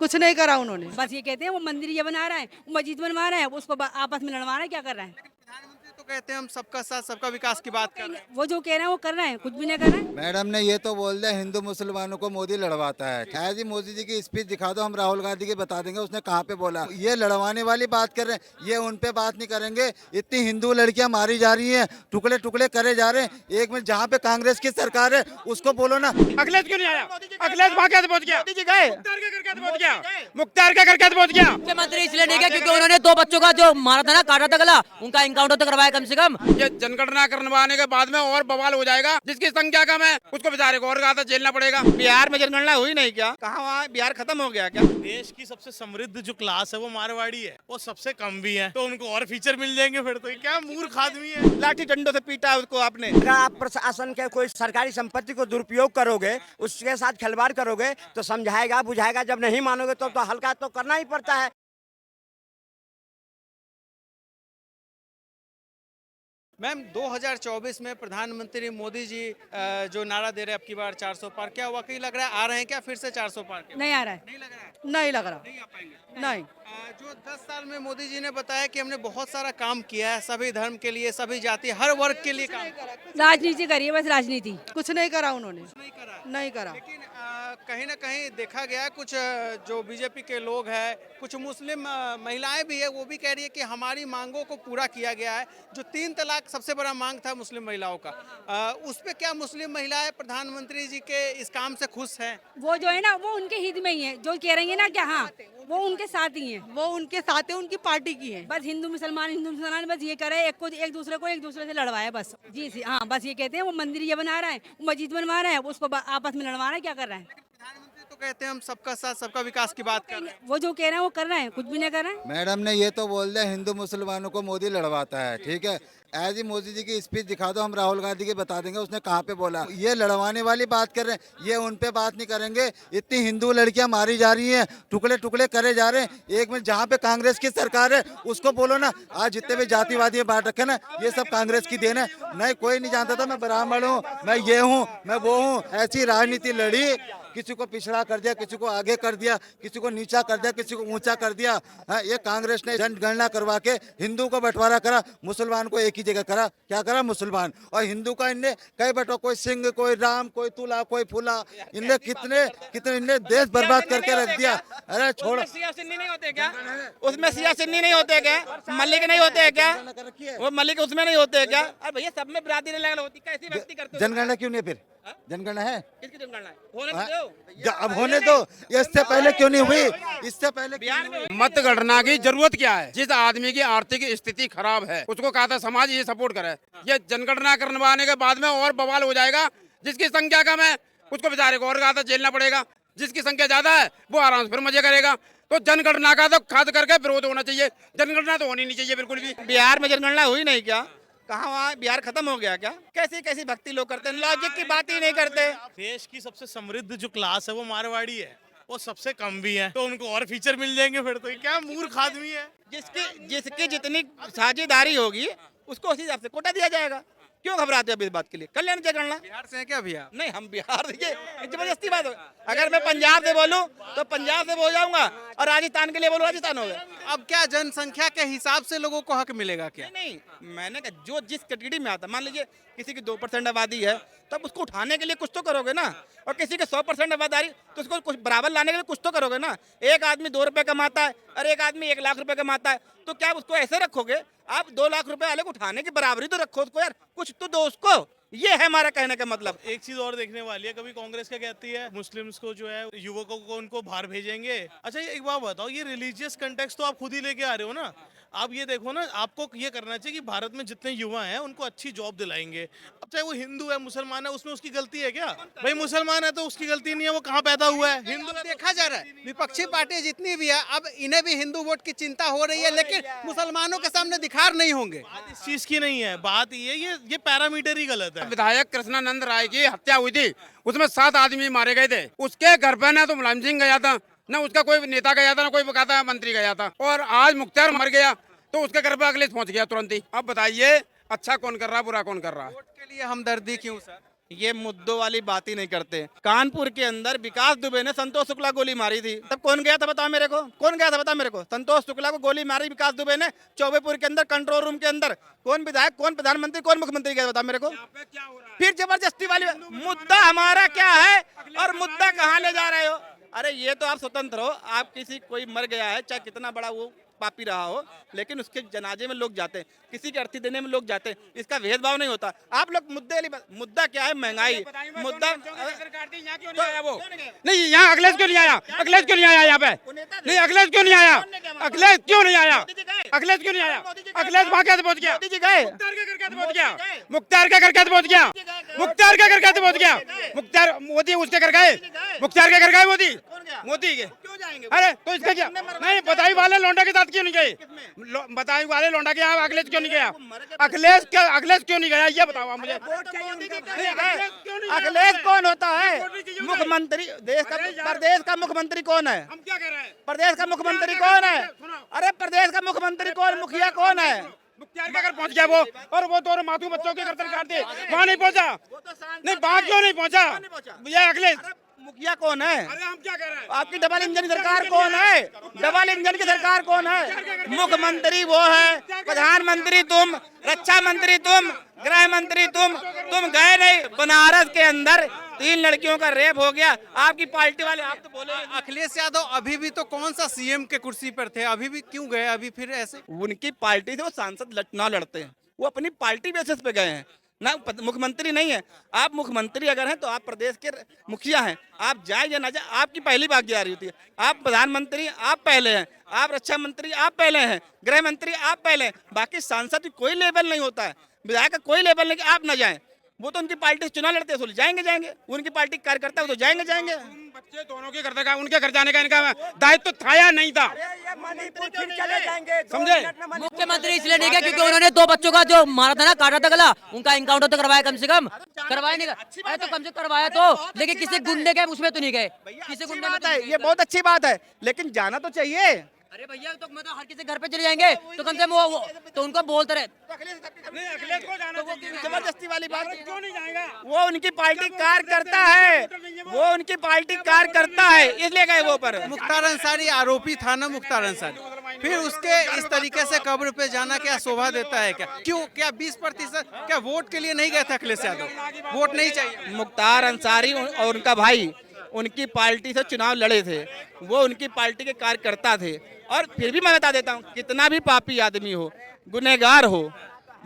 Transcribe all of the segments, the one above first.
कुछ नहीं करा उन्होंने। बस ये कहते हैं वो मंदिर ये बना रहा है, वो मस्जिद बनवा रहा है, उसको आपस में लड़वा रहा है, क्या कर रहा है? प्रधानमंत्री तो कहते हैं हम सबका साथ सबका विकास की बात कर रहे हैं। वो जो कह रहे हैं वो कर रहे हैं, कुछ भी नहीं कर रहे हैं। मैडम ने ये तो बोल दिया हिंदू मुसलमानों को मोदी लड़वाता है। खैर जी, मोदी जी की स्पीच दिखा दो, हम राहुल गांधी की बता देंगे उसने कहाँ पे बोला। ये लड़वाने वाली बात कर रहे हैं, ये उन पे बात नहीं करेंगे। इतनी हिंदू लड़कियां मारी जा रही हैं, टुकड़े टुकड़े करे जा रहे हैं। एक मिनट, जहाँ पे कांग्रेस की सरकार है उसको बोलो ना। अखिलेश क्यों नहीं आया? अखिलेश वहाँ कैसे पहुँच गया? मोदी जी गए, मुख्तार का घर कैसे पहुँच गया? मुख्यमंत्री इसलिए नहीं गया क्योंकि उन्होंने 2 बच्चों का जो मारा था ना, काटा था गला, उनका एनकाउंटर तो करवाया कम से कम। ये जनगणना करवाने के बाद में और बवाल हो जाएगा। जिसकी संख्या कम है उसको बेचारे को और ज्यादा झेलना पड़ेगा। बिहार में जनगणना हुई नहीं क्या? कहाँ वहाँ बिहार खत्म हो गया क्या? देश की सबसे समृद्ध जो क्लास है वो मारवाड़ी है, वो सबसे कम भी है, तो उनको और फीचर मिल जाएंगे फिर तो। ये क्या मूर्ख आदमी है। लाठी डंडों से पीटा है उसको आपने। अगर आप प्रशासन के कोई सरकारी संपत्ति को दुरुपयोग करोगे, उसके साथ खिलवाड़ करोगे तो समझाएगा बुझाएगा, जब नहीं मानोगे तो हल्का तो करना ही पड़ता है। मैम, 2024 में प्रधानमंत्री मोदी जी जो नारा दे रहे हैं अब की बार 400 पार, क्या वाकई लग रहा है आ रहे हैं क्या फिर से 400 पार के? नहीं आ रहा है, नहीं लग रहा है, नहीं लग रहा, नहीं आ पाएंगे। नहीं। जो 10 साल में मोदी जी ने बताया कि हमने बहुत सारा काम किया है, सभी धर्म के लिए, सभी जाति, हर वर्ग के लिए काम किया। राजनीति करिए, बस राजनीति। कुछ नहीं करा उन्होंने, नहीं करा। नहीं करा। लेकिन कहीं ना कहीं देखा गया कुछ जो बीजेपी के लोग हैं, कुछ मुस्लिम महिलाएं भी है, वो भी कह रही है कि हमारी मांगों को पूरा किया गया है। जो 3 तलाक सबसे बड़ा मांग था मुस्लिम महिलाओं का, उस पे क्या मुस्लिम महिलाएं प्रधानमंत्री जी के इस काम से खुश हैं? वो जो है ना, वो उनके हित में ही है, जो कह रही है ना, क्या हाँ वो उनके साथ ही है। वो उनके साथ है, उनकी पार्टी की है। बस हिंदू मुसलमान बस ये करे, एक दूसरे से लड़वाए बस। जी सी हाँ, बस ये कहते हैं वो मंदिर ये बना रहा है, वो मस्जिद बनवा रहा है, उसको आपस में लड़वा रहा है, क्या कर रहा है? प्रधानमंत्री तो कहते हैं हम सबका साथ सबका विकास की बात कर रहे हैं। वो जो कह रहे हैं वो कर रहे हैं, कुछ भी नहीं कर रहे हैं। मैडम ने ये तो बोल दिया हिंदू मुसलमानों को मोदी लड़वाता है। ठीक है, ऐज ही मोदी जी की स्पीच दिखा दो, हम राहुल गांधी की बता देंगे उसने कहाँ पे बोला। ये लड़वाने वाली बात कर रहे हैं, ये उन पे बात नहीं करेंगे। इतनी हिंदू लड़कियां मारी जा रही हैं, टुकड़े टुकड़े करे जा रहे हैं। एक मिनट, जहाँ पे कांग्रेस की सरकार है उसको बोलो ना। आज जितने भी जातिवादी बांट रखे ना, ये सब कांग्रेस की देन है। नहीं, कोई नहीं जानता था मैं ब्राह्मण हूँ, मैं ये हूँ, मैं वो हूँ। ऐसी राजनीति लड़ी, किसी को पिछड़ा कर दिया, किसी को आगे कर दिया, किसी को नीचा कर दिया, किसी को ऊंचा कर दिया। ये कांग्रेस ने जनगणना करवा के हिंदू को बंटवारा करा, मुसलमान को एक ही जगह करा। क्या करा? मुसलमान और हिंदू का इनने कई बटो, कोई सिंह, कोई राम, कोई तुला, कोई फुला। इनने कितने इनने देश बर्बाद करके रख दिया। अरे छोड़ो, सियासनी नहीं होते क्या? उसमें सियासनी नहीं होते क्या? मलिक नहीं होते क्या? वो मलिक उसमें नहीं होते क्या? अरे भैया सब में बिरादरी लगल होती, कैसी व्यक्ति करते? जनगणना क्यों नहीं? फिर जनगणना है, किसकी जनगणना है? होने दो। अब होने दो। इससे पहले क्यों नहीं हुई? इससे पहले बिहार में मतगणना की जरूरत क्या है? जिस आदमी की आर्थिक स्थिति खराब है उसको कहा था समाज ये सपोर्ट करे। ये जनगणना करवाने के बाद में और बवाल हो जाएगा। जिसकी संख्या कम है उसको बेचारे को और ज्यादा झेलना पड़ेगा। जिसकी संख्या ज्यादा है वो आराम से फिर मजे करेगा। तो जनगणना का तो खास करके विरोध होना चाहिए। जनगणना तो होनी नहीं चाहिए बिल्कुल भी। बिहार में जनगणना हुई नहीं क्या? कहाँ वहाँ बिहार खत्म हो गया क्या? कैसी कैसी भक्ति लोग करते हैं, लॉजिक की बात ही नहीं करते। देश की सबसे समृद्ध जो क्लास है वो मारवाड़ी है, वो सबसे कम भी है, तो उनको और फीचर मिल जाएंगे फिर तो। ये क्या मूर्ख आदमी है। जिसकी जितनी साझेदारी होगी उसको उसी हिसाब से कोटा दिया जाएगा। क्यों घबराते हैं इस बात के लिए? कर लेना जनगणना। बिहार से है क्या भैया? नहीं, हम बिहार देखिए, जबरदस्ती बात हो। अगर मैं पंजाब से बोलूं तो पंजाब से बोल जाऊंगा, और राजस्थान के लिए बोलूं राजस्थान होगा। अब क्या जनसंख्या के हिसाब से लोगों को हक मिलेगा क्या? नहीं, मैंने कहा जो जिस कैटेगरी में आता, मान लीजिए किसी की 2% आबादी है, तब उसको उठाने के लिए कुछ तो करोगे ना। और किसी के 100% आबादी, तो उसको कुछ बराबर लाने के लिए कुछ तो करोगे ना। एक आदमी 2 रुपए कमाता है और एक आदमी 1 लाख रुपए कमाता है, तो क्या उसको ऐसे रखोगे? आप 2 लाख रुपए वाले को उठाने की बराबरी तो रखो उसको यार, कुछ तो दो उसको। ये है हमारा कहने का मतलब। एक चीज और देखने वाली है, कभी कांग्रेस क्या कहती है, मुस्लिम्स को जो है युवकों को उनको बाहर भेजेंगे। अच्छा, ये एक बात बताओ, ये रिलीजियस कंटेक्स्ट तो आप खुद ही लेके आ रहे हो ना। आप ये देखो ना, आपको ये करना चाहिए कि भारत में जितने युवा हैं उनको अच्छी जॉब दिलाएंगे। अब चाहे वो हिंदू है मुसलमान है, उसमें उसकी गलती है क्या? भाई मुसलमान है तो उसकी गलती नहीं है, वो कहाँ पैदा हुआ है। हिंदू देखा जा रहा है विपक्षी पार्टी जितनी भी है, अब इन्हें भी हिंदू वोट की चिंता हो रही है, लेकिन मुसलमानों के सामने दिखार नहीं होंगे। बात इस चीज की नहीं है, बात ये पैरामीटर ही गलत है। विधायक कृष्णानंद राय की हत्या हुई थी, उसमें 7 आदमी मारे गए थे। उसके घर पे ना तो मुलायम सिंह गया था, ना उसका कोई नेता गया था, ना कोई बकायदा मंत्री गया था। और आज मुख्तार मर गया तो उसके घर पे अखिलेश पहुंच गया तुरंत ही। अब बताइए अच्छा कौन कर रहा है, बुरा कौन कर रहा है? वोट के लिए हमदर्दी क्यों सर? ये मुद्दों वाली बात ही नहीं करते। कानपुर के अंदर विकास दुबे ने संतोष शुक्ला गोली मारी थी, तब कौन गया था बताओ मेरे को, कौन गया था बताओ मेरे को? संतोष शुक्ला को गोली मारी विकास दुबे ने चौबेपुर के अंदर कंट्रोल रूम के अंदर। कौन विधायक, कौन प्रधानमंत्री, कौन मुख्यमंत्री गया बताओ मेरे को? फिर जबरदस्ती वाली मुद्दा हमारा क्या है और मुद्दा कहाँ ले जा रहे हो? अरे ये तो आप स्वतंत्र हो, आप किसी कोई मर गया है चाहे कितना बड़ा वो पापी रहा हो, लेकिन उसके जनाजे में लोग जाते हैं, किसी की अर्थी देने में लोग जाते हैं, इसका भेदभाव नहीं होता। आप लोग मुद्दा क्या है? महंगाई मुद्दा। वो नहीं, यहाँ अखिलेश क्यों नहीं आया? अखिलेश क्यों नहीं आया यहाँ पे? नहीं, अखिलेश क्यों नहीं आया? अखिलेश क्यों नहीं आया? अखिलेश क्यों नहीं आया? अखिलेश वहाँ कैसे पहुँच गया? मोदी जी गए, मुख्तार के घर कैसे पहुँच गया? मुख्तार के घर कैसे पहुँच गया? मुख्तार मोदी उसके घर गए, मुख्तार के घर गए मोदी, मोदी के। अरे तो इसका क्या नहीं, बदायूं वाले लोंडा के साथ क्यों नहीं गए? बदायूं वाले लोंडा के यहाँ अखिलेश क्यों नहीं गया? अखिलेश क्यों नहीं गया ये बताओ आप मुझे। अखिलेश कौन होता है? मुख्यमंत्री देश का, प्रदेश का मुख्यमंत्री कौन है? हम क्या कर रहे हैं? प्रदेश का मुख्यमंत्री कौन है? अरे प्रदेश का मुख्यमंत्री कौन, मुखिया कौन है? मुख्तार के घर पहुंच गया वो, और वो तो माथू बच्चों के गर्दन काट दे, वहाँ नहीं पहुंचा। नहीं, वहाँ क्यों नहीं पहुंचा? ये अखिलेश मुखिया कौन है? अरे हम क्या कर रहे हैं? आपकी डबल इंजन की सरकार कौन है? डबल इंजन की सरकार कौन है? मुख्यमंत्री वो है, प्रधानमंत्री तुम, रक्षा मंत्री तुम, गृह मंत्री तुम गए नहीं। बनारस के अंदर 3 लड़कियों का रेप हो गया, आपकी पार्टी वाले, आप तो बोले अखिलेश यादव अभी भी तो कौन सा सीएम के कुर्सी पर थे, अभी भी क्यों गए? अभी फिर ऐसे उनकी पार्टी से वो सांसद चुनाव लड़ते हैं, वो अपनी पार्टी बेसिस पे गए हैं ना, मुख्यमंत्री नहीं है। आप मुख्यमंत्री अगर हैं तो आप प्रदेश के मुखिया हैं, आप जाए या ना जाए आपकी पहली भागीदारी होती है। आप प्रधानमंत्री आप पहले हैं, आप रक्षा मंत्री आप पहले हैं, गृह मंत्री आप पहले हैं, बाकी सांसद की कोई लेवल नहीं होता है, विधायक का कोई लेवल नहीं कि आप ना जाएं। वो तो उनकी पार्टी से चुनाव लड़ते हैं, जाएंगे, उनकी पार्टी के कार्यकर्ता वो तो जाएंगे। बच्चे दोनों के घर, उनके घर जाने का इनका दायित्व था या नहीं था? समझे? मुख्यमंत्री इसलिए नहीं गए क्योंकि उन्होंने 2 बच्चों का जो मारा था ना, काटा था गला, उनका एनकाउंटर तो करवाया, कम से कम करवाया नहीं? अरे तो कम से कम करवाया तो, लेकिन किसी गुंडे के उसमें तो नहीं गए, किसी गुंडे में तो नहीं गए। ये बहुत अच्छी बात है, लेकिन जाना तो चाहिए। अरे भैया तो मतलब हर किसी घर पे चले जाएंगे तो कम से कम वो तो उनको बोलते रहे। अखिलेश को जाना चाहिए। जबरदस्ती वाली बात क्यों नहीं जाएगा? वो उनकी पार्टी कार्यकर्ता है, वो उनकी पार्टी कार्यकर्ता है, इसलिए गए वो पर। मुख्तार अंसारी आरोपी था ना, मुख्तार अंसारी, फिर उसके इस तरीके से कब्र पे जाना क्या शोभा देता है? क्या क्यों, क्या 20% क्या वोट के लिए नहीं गए थे अखिलेश यादव? वोट नहीं चाहिए? मुख्तार अंसारी और उनका भाई उनकी पार्टी से चुनाव लड़े थे, वो उनकी पार्टी के कार्यकर्ता थे। और फिर भी मैं बता देता हूँ, कितना भी पापी आदमी हो, गुनहगार हो,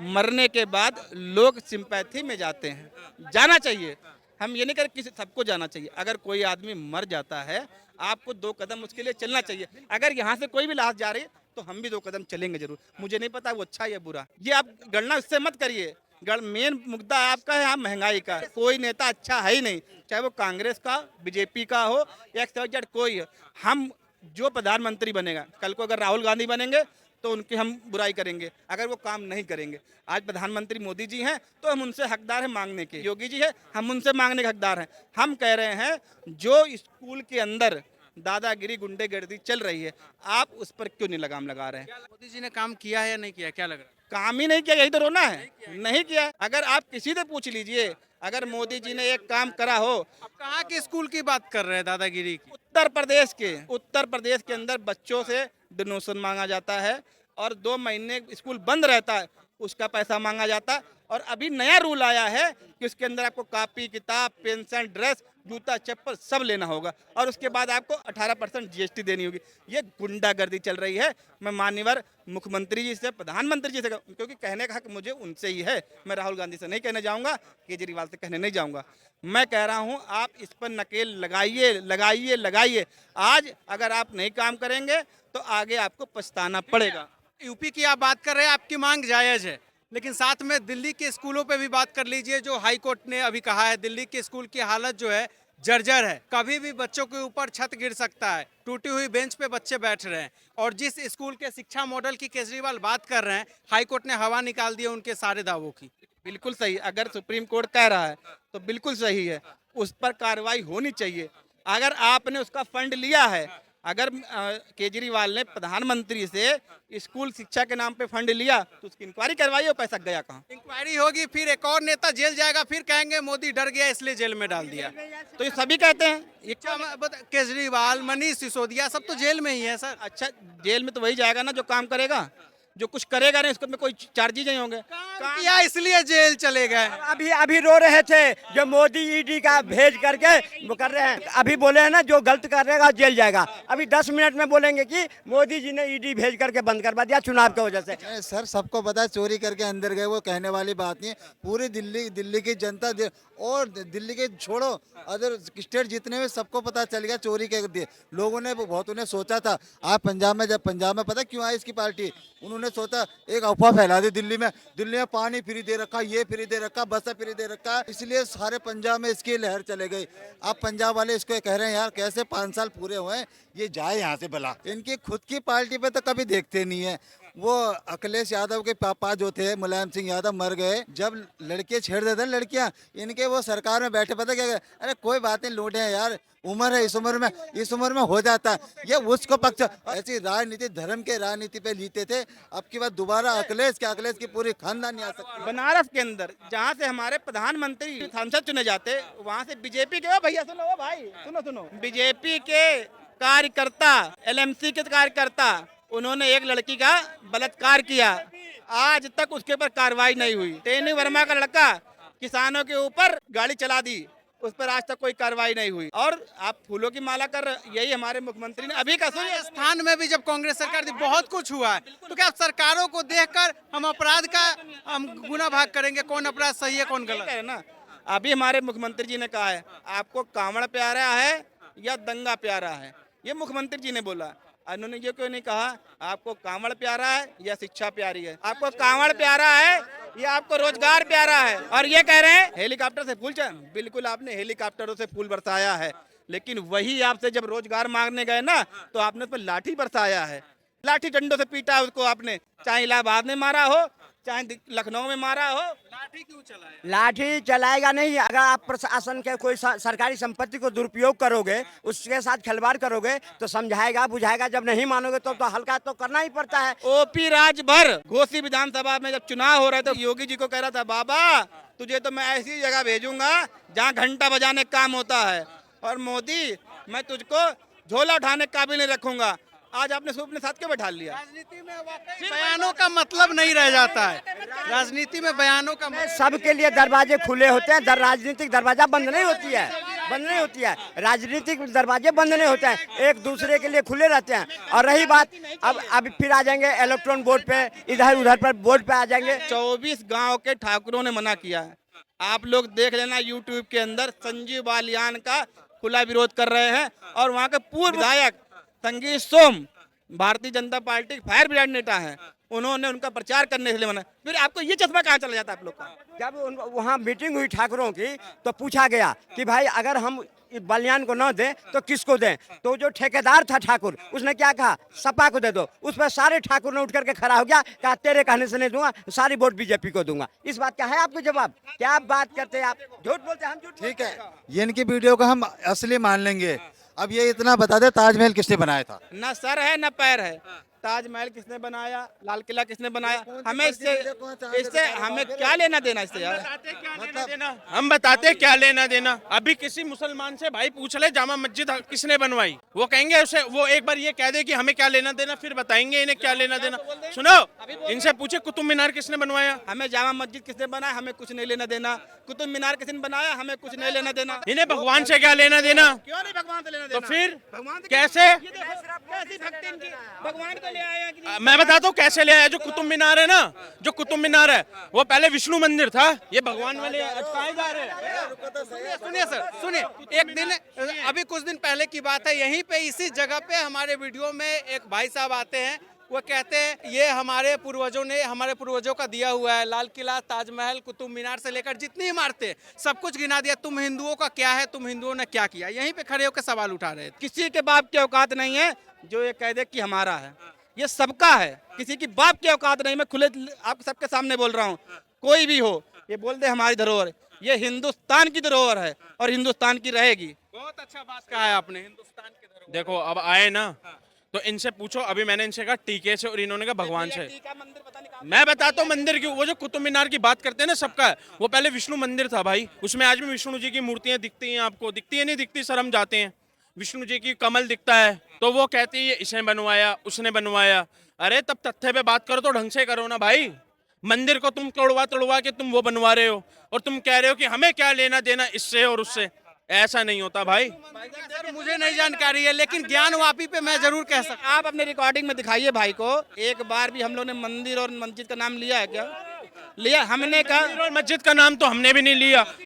मरने के बाद लोग सिंपैथी में जाते हैं, जाना चाहिए। हम ये नहीं कर किसी, सबको जाना चाहिए। अगर कोई आदमी मर जाता है, आपको 2 कदम उसके लिए चलना चाहिए। अगर यहाँ से कोई भी लाश जा रही है तो हम भी 2 कदम चलेंगे जरूर। मुझे नहीं पता वो अच्छा या बुरा, ये आप गणना इससे मत करिए। मेन मुद्दा आपका है, महंगाई का। कोई नेता अच्छा है ही नहीं, चाहे वो कांग्रेस का, बीजेपी का हो या XYZ कोई हो। हम जो प्रधानमंत्री बनेगा, कल को अगर राहुल गांधी बनेंगे तो उनकी हम बुराई करेंगे अगर वो काम नहीं करेंगे। आज प्रधानमंत्री मोदी जी हैं तो हम उनसे हकदार हैं मांगने के, योगी जी है हम उनसे मांगने के हकदार हैं। हम कह रहे हैं जो स्कूल के अंदर दादागिरी गुंडेगर्दी चल रही है, आप उस पर क्यों नहीं लगाम लगा रहे हैं? मोदी जी ने काम किया है या नहीं किया, क्या लग रहा है? काम ही नहीं किया, यही तो रोना है, नहीं किया। अगर आप किसी से पूछ लीजिए, अगर मोदी जी ने एक काम करा हो। अब कहाँ के स्कूल की बात कर रहे हैं दादागिरी की? उत्तर प्रदेश के अंदर बच्चों से डोनेशन मांगा जाता है और 2 महीने स्कूल बंद रहता है, उसका पैसा मांगा जाता है। और अभी नया रूल आया है कि उसके अंदर आपको कॉपी किताब, पेंशन, ड्रेस, जूता, चप्पल सब लेना होगा और उसके बाद आपको 18% GST देनी होगी। ये गुंडागर्दी चल रही है। मैं माननीय मुख्यमंत्री जी से, प्रधानमंत्री जी से, क्योंकि कहने का हक मुझे उनसे ही है, मैं राहुल गांधी से नहीं कहने जाऊंगा, केजरीवाल से कहने नहीं जाऊंगा। मैं कह रहा हूं आप इस पर नकेल लगाइए। आज अगर आप नहीं काम करेंगे तो आगे आपको पछताना पड़ेगा। यूपी की आप बात कर रहे हैं, आपकी मांग जायज है, लेकिन साथ में दिल्ली के स्कूलों पे भी बात कर लीजिए। जो हाई कोर्ट ने अभी कहा है, दिल्ली के स्कूल की हालत जो है जर्जर है, कभी भी बच्चों के ऊपर छत गिर सकता है, टूटी हुई बेंच पे बच्चे बैठ रहे हैं। और जिस स्कूल के शिक्षा मॉडल की केजरीवाल बात कर रहे हैं, हाई कोर्ट ने हवा निकाल दी है उनके सारे दावों की। बिल्कुल सही, अगर सुप्रीम कोर्ट कह रहा है तो बिल्कुल सही है, उस पर कार्रवाई होनी चाहिए। अगर आपने उसका फंड लिया है अगर केजरीवाल ने प्रधानमंत्री से स्कूल शिक्षा के नाम पे फंड लिया तो उसकी इंक्वायरी करवाई और पैसा गया कहाँ? इंक्वायरी होगी, फिर एक और नेता जेल जाएगा, फिर कहेंगे मोदी डर गया इसलिए जेल में डाल दिया। तो ये सभी कहते हैं ये केजरीवाल, मनीष सिसोदिया सब तो जेल में ही है सर। अच्छा, जेल में तो वही जाएगा ना जो काम करेगा, जो कुछ करेगा नहीं उसको में कोई चार्जेज नहीं होंगे। किया इसलिए जेल चले गए। अभी रो रहे थे जो मोदी ईडी का भेज करके वो कर रहे हैं, अभी बोले हैं ना जो गलत करेगा जेल जाएगा। अभी 10 मिनट में बोलेंगे कि मोदी जी ने ईडी भेज करके बंद करवा दिया चुनाव की वजह से। सर सबको पता है चोरी करके अंदर गए, वो कहने वाली बात नहीं है। पूरी दिल्ली की जनता और दिल्ली के छोड़ो अदर स्टेट जितने में सबको पता चल गया चोरी के दिए लोगों ने बहुत उन्हें सोचा था। आप पंजाब में, जब पंजाब में पता क्यों आई इसकी पार्टी, उन्होंने सोचा एक अफवाह फैला दी दिल्ली में पानी फ्री दे रखा, ये फ्री दे रखा, बस फ्री दे रखा, इसलिए सारे पंजाब में इसकी लहर चले गई। अब पंजाब वाले इसको कह रहे हैं यार कैसे 5 साल पूरे हुए हैं, ये जाए यहाँ से भला। इनकी खुद की पार्टी पे तो कभी देखते नहीं है। वो अखिलेश यादव के पापा जो थे मुलायम सिंह यादव मर गए, जब लड़के छेड़ देते हैं लड़कियां, इनके वो सरकार में बैठे पता क्या, अरे कोई बात नहीं लूटे हैं यार, उम्र है, इस उम्र में हो जाता है। ये उसको पक्ष ऐसी राजनीति धर्म के राजनीति पे जीते थे। अब की बात दोबारा अखिलेश की पूरी खानदान नहीं आ सकती। बनारस के अंदर जहाँ से हमारे प्रधानमंत्री सांसद चुने जाते वहाँ से बीजेपी के भैया सुनो भाई सुनो बीजेपी के कार्यकर्ता, एलएमसी के कार्यकर्ता, उन्होंने एक लड़की का बलात्कार किया, आज तक उसके ऊपर कार्रवाई नहीं हुई। टेनी वर्मा का लड़का किसानों के ऊपर गाड़ी चला दी, उस पर आज तक कोई कार्रवाई नहीं हुई। और आप फूलों की माला कर, यही हमारे मुख्यमंत्री ने अभी का राजस्थान में भी जब कांग्रेस सरकार थी बहुत कुछ हुआ है, तो क्या सरकारों को देखकर हम अपराध का हम गुना भाग करेंगे, कौन अपराध सही है कौन गलत है ना? अभी हमारे मुख्यमंत्री जी ने कहा है आपको कांवड़ प्यारा है या दंगा प्यारा है, ये मुख्यमंत्री जी ने बोला। उन्होंने ये क्यों नहीं कहा आपको कांवड़ प्यारा है या शिक्षा प्यारी है? आपको कांवड़ प्यारा है या आपको रोजगार प्यारा है? और ये कह रहे हैं हेलीकॉप्टर से फूल, बिल्कुल आपने हेलीकॉप्टरों से फूल बरसाया है, लेकिन वही आपसे जब रोजगार मांगने गए ना तो आपने उस पर लाठी बरसाया है, लाठी डंडों से पीटा है उसको आपने, चाहे इलाहाबाद में मारा हो चाहे लखनऊ में मारा हो। लाठी क्यों चलाए? लाठी चलाएगा नहीं। अगर आप प्रशासन के कोई सरकारी संपत्ति को दुरुपयोग करोगे, उसके साथ खिलवाड़ करोगे तो समझाएगा बुझाएगा, जब नहीं मानोगे तो हल्का तो करना ही पड़ता है। ओपी राजभर घोसी विधानसभा में जब चुनाव हो रहे थे योगी जी को कह रहा था बाबा तुझे तो मैं ऐसी जगह भेजूंगा जहाँ घंटा बजाने का काम होता है, और मोदी मैं तुझको झोला उठाने के काबिल नहीं रखूंगा। आज आपने अपने साथ क्यों बैठा लिया? राजनीति में बयानों का मतलब नहीं रह जाता है, राजनीति में बयानों का सबके लिए दरवाजे खुले होते हैं, राजनीतिक दरवाजा बंद नहीं होती है, राजनीतिक दरवाजे बंद नहीं होते हैं, एक दूसरे के लिए खुले रहते हैं। और रही बात अब फिर आ जाएंगे इलेक्ट्रॉन बोर्ड पे, इधर उधर पर बोर्ड पे आ जाएंगे। 24 गाँव के ठाकुरों ने मना किया है, आप लोग देख लेना यूट्यूब के अंदर, संजीव बालियान का खुला विरोध कर रहे हैं। और वहाँ के पूर्व विधायक संगीत सोम Bharatiya Janata party fire brigade नेता है, उन्होंने उनका प्रचार करने के लिए मना। फिर आपको ये चश्मा कहाँ चला जाता है आप लोग का? जब वहाँ मीटिंग हुई ठाकुरों की तो पूछा गया कि भाई अगर हम बलियान को न दें तो किसको दें? तो जो ठेकेदार था ठाकुर उसने क्या कहा, सपा को दे दो। उस पर सारे ठाकुर ने उठ करके खड़ा हो गया, कहा तेरे कहने से नहीं दूंगा, सारी वोट बीजेपी को दूंगा। इस बात का है आपको जवाब? क्या आप बात करते हैं? आप झूठ बोलते हैं, हम झूठ। ठीक है, ये इनकी वीडियो को हम असली मान लेंगे। अब ये इतना बता दे ताजमहल किसने बनाया था? न सर है न पैर है। ताजमहल किसने बनाया, लाल किला किसने बनाया, हमें इससे हमें क्या लेना देना इससे यार? हम बताते क्या लेना देना। अभी किसी मुसलमान से भाई पूछ ले जामा मस्जिद किसने बनवाई, वो कहेंगे उसे, वो एक बार ये कह दे कि हमें क्या लेना देना, फिर बताएंगे इन्हें क्या लेना देना। सुनो, इनसे पूछे कुतुब मीनार किसने बनवाया, हमें जामा मस्जिद किसने बनाया, हमें कुछ नहीं लेना देना। कुतुब मीनार किसने बनाया, हमें कुछ नहीं लेना देना। इन्हें भगवान से क्या लेना देना? क्यों नहीं भगवान से लेना देना? तो फिर भगवान कैसे? भगवान को ले आया। मैं बताता हूँ कैसे ले आया। जो कुतुब मीनार है ना, जो कुतुब मीनार है वो पहले विष्णु मंदिर था, ये भगवान वाले अटकाए जा रहे हैं। सुनिए सर, सुनिए, एक दिन अभी कुछ दिन पहले की बात है, यहीं पे इसी जगह पे हमारे वीडियो में एक भाई साहब आते हैं, वो कहते हैं ये हमारे पूर्वजों का दिया हुआ है, लाल किला, ताजमहल, कुतुब मीनार से लेकर जितनी इमारतें सब कुछ गिना दिया, तुम हिंदुओं का क्या है, तुम हिंदुओं ने क्या किया? यहीं पे खड़े होकर सवाल उठा रहे थे। किसी के बाप की औकात नहीं है जो ये कह दे कि हमारा है, ये सबका है, किसी की बाप की औकात नहीं। मैं खुले आप सबके सामने बोल रहा हूँ, कोई भी हो ये बोल दे हमारी धरोहर, ये हिंदुस्तान की धरोहर है और हिंदुस्तान की रहेगी। बहुत अच्छा बात कहा है आपने, हिंदुस्तान की धरोहर। देखो अब आए ना तो इनसे पूछो, अभी मैंने इनसे कहा टीके से और इन्होंने कहा भगवान से। मैं बताता हूँ मंदिर की, वो जो कुतुब मीनार की बात करते हैं ना सबका, वो पहले विष्णु मंदिर था भाई, उसमें आज भी विष्णु जी की मूर्तियां दिखती हैं आपको, दिखती है नहीं दिखती, सर हम जाते हैं, विष्णु जी की कमल दिखता है, तो वो कहती है इसने बनवाया उसने बनवाया। अरे तब तथ्य पे बात करो तो ढंग से करो ना भाई। मंदिर को तुम तोड़वा के तुम वो बनवा रहे हो और तुम कह रहे हो कि हमें क्या लेना देना इससे और उससे, ऐसा नहीं होता भाई। सर मुझे नहीं जानकारी है, लेकिन ज्ञानवापी पे मैं जरूर कह सकता आप अपने रिकॉर्डिंग में दिखाइए भाई को, एक बार भी हम लोग ने मंदिर और मस्जिद का नाम लिया है क्या? लिया हमने कहा, मंदिर और मस्जिद का नाम तो हमने भी नहीं लिया।